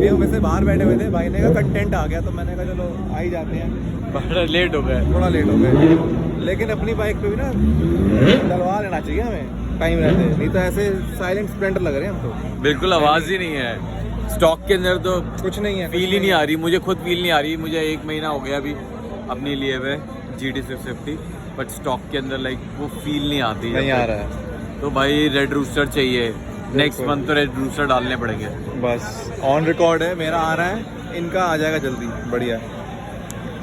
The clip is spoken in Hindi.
ये हम वैसे बाहर बैठे हुए थे, भाई ने कहा कंटेंट आ गया, तो मैंने कहा चलो आ ही जाते हैं। बड़ा लेट हो गया, थोड़ा लेट हो गए, लेकिन अपनी बाइक पे भी ना डलवा लेना चाहिए हमें टाइम रहते, नहीं तो ऐसे साइलेंट स्प्लेंडर लग रहे हैं हम तो। बिल्कुल आवाज़ ही नहीं है स्टॉक के अंदर, तो कुछ नहीं है, फील ही नहीं आ रही, मुझे खुद फील नहीं आ रही। मुझे 1 महीना हो गया अभी अपनी लिए हुए GT 650, बट स्टॉक के अंदर लाइक वो फील नहीं आती। नहीं आ रहा है तो भाई रेड रूस्टर चाहिए, नेक्स्ट मंथ तो रेड रूस्टर डालने पड़ेंगे। बस। ऑन रिकॉर्ड है, मेरा आ रहा है, इनका आ जाएगा जल्दी, बढ़िया।